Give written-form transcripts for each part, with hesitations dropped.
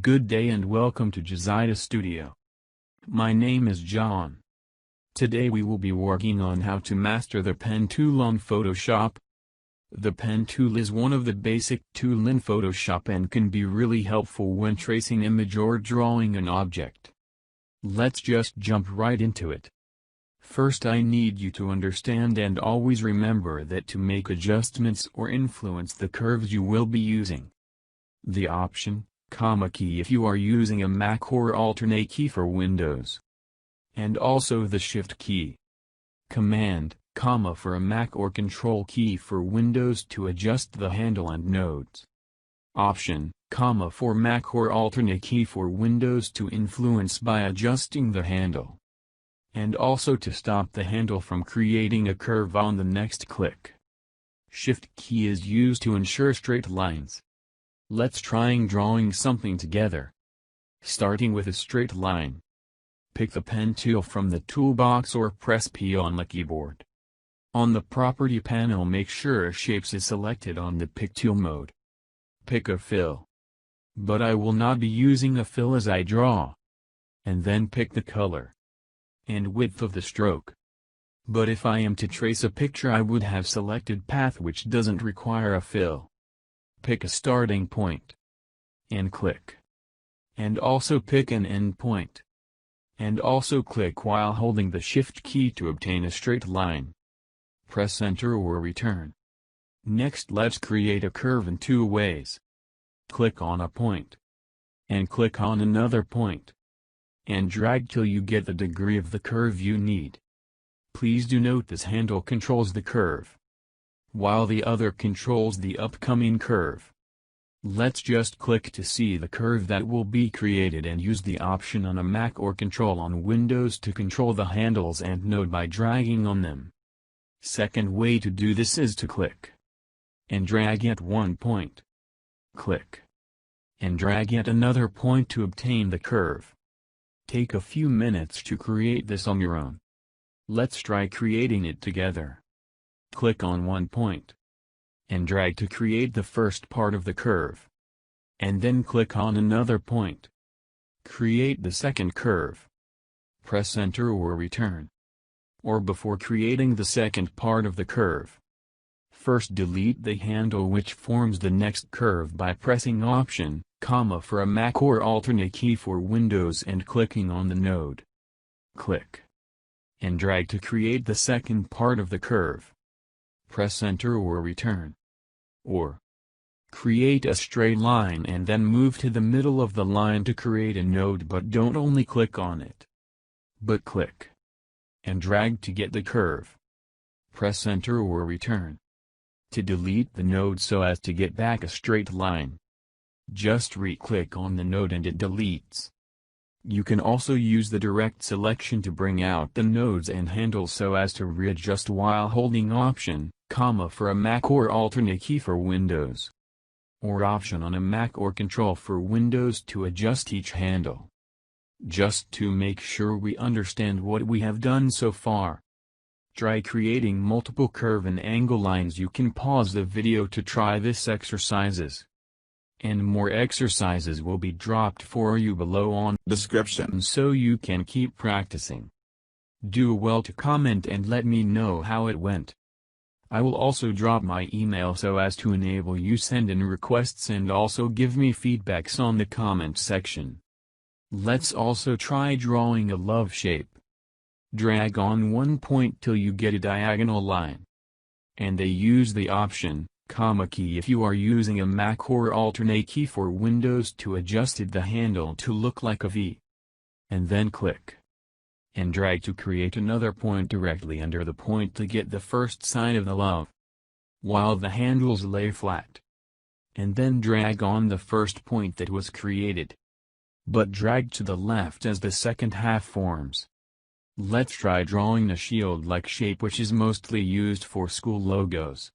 Good day and welcome to Jazida Studio. My name is John. Today we will be working on how to master the pen tool on Photoshop. The pen tool is one of the basic tools in Photoshop and can be really helpful when tracing image or drawing an object. Let's just jump right into it. First, I need you to understand and always remember that to make adjustments or influence the curves you will be using the Option, key if you are using a Mac or Alternate key for Windows. And also the Shift key. Command, for a Mac or Control key for Windows to adjust the handle and nodes. Option, for Mac or Alternate key for Windows to influence by adjusting the handle. And also to stop the handle from creating a curve on the next click. Shift key is used to ensure straight lines. Let's try drawing something together. Starting with a straight line. Pick the pen tool from the toolbox or press P on the keyboard. On the property panel, make sure Shapes is selected on the Pick tool mode. Pick a fill. But I will not be using a fill as I draw. And then pick the color and width of the stroke. But if I am to trace a picture, I would have selected path, which doesn't require a fill. Pick a starting point and click. And also pick an end point. And also click while holding the Shift key to obtain a straight line. Press Enter or return. Next, let's create a curve in two ways. Click on a point. And click on another point. And drag till you get the degree of the curve you need. Please do note this handle controls the curve, while the other controls the upcoming curve. Let's just click to see the curve that will be created and use the Option on a Mac or Control on Windows to control the handles and node by dragging on them. Second way to do this is to click and drag at one point. Click and drag at another point to obtain the curve. Take a few minutes to create this on your own. Let's try creating it together. Click on one point and drag to create the first part of the curve. And then click on another point. Create the second curve. Press Enter or return. Or before creating the second part of the curve, first delete the handle which forms the next curve by pressing Option, for a Mac or Alternate key for Windows and clicking on the node. Click and drag to create the second part of the curve. Press Enter or return. Or create a straight line and then move to the middle of the line to create a node, but don't only click on it, but click and drag to get the curve. Press Enter or return. To delete the node so as to get back a straight line, just re-click on the node and it deletes. You can also use the direct selection to bring out the nodes and handles so as to readjust while holding Option, for a Mac or Alternate key for Windows. Or Option on a Mac or Control for Windows to adjust each handle. Just to make sure we understand what we have done so far. Try creating multiple curve and angle lines. You can pause the video to try this exercises. And more exercises will be dropped for you below on description so you can keep practicing. Do well to comment and let me know how it went. I will also drop my email so as to enable you send in requests and also give me feedbacks on the comment section. Let's also try drawing a love shape. Drag on one point till you get a diagonal line. And they use the Option, key if you are using a Mac or Alternate key for Windows to adjust the handle to look like a V. And then click and drag to create another point directly under the point to get the first sign of the love, while the handles lay flat. And then drag on the first point that was created, but drag to the left as the second half forms. Let's try drawing a shield-like shape which is mostly used for school logos.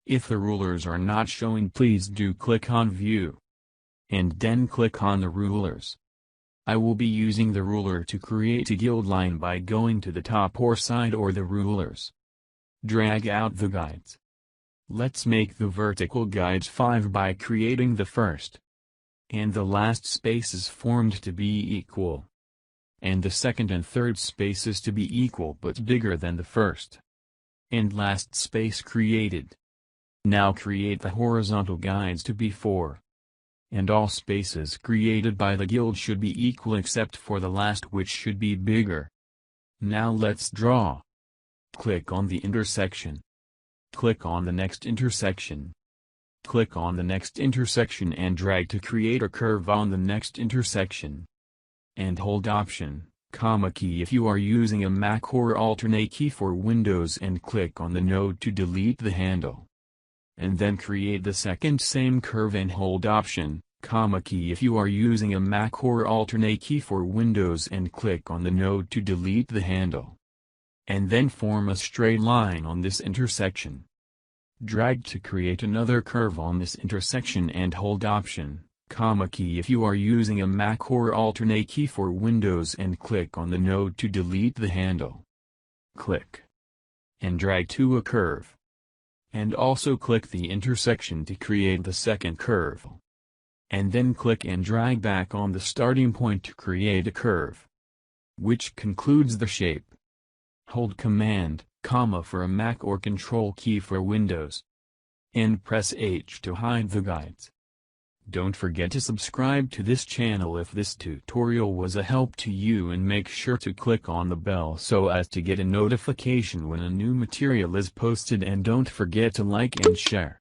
If the rulers are not showing, please do click on View. And then click on the rulers. I will be using the ruler to create a guide line by going to the top or side or the rulers. Drag out the guides. Let's make the vertical guides 5 by creating the first. and the last space is formed to be equal, and the second and third spaces to be equal but bigger than the first, and last space created. Now create the horizontal guides to be 4. And all spaces created by the guild should be equal except for the last, which should be bigger. Now let's draw. Click on the intersection. Click on the next intersection. Click on the next intersection and drag to create a curve on the next intersection. And hold Option, key if you are using a Mac, or Alternate key for Windows, and click on the node to delete the handle. And then create the second same curve and hold Option, key if you are using a Mac, or Alternate key for Windows, and click on the node to delete the handle. And then form a straight line on this intersection. Drag to create another curve on this intersection and hold Option, key if you are using a Mac, or Alternate key for Windows, and click on the node to delete the handle. Click. And drag to a curve. And also click the intersection to create the second curve. And then click and drag back on the starting point to create a curve, which concludes the shape. Hold Command, for a Mac, or Control key for Windows. And press H to hide the guides. Don't forget to subscribe to this channel if this tutorial was a help to you, and make sure to click on the bell so as to get a notification when a new material is posted, and don't forget to like and share.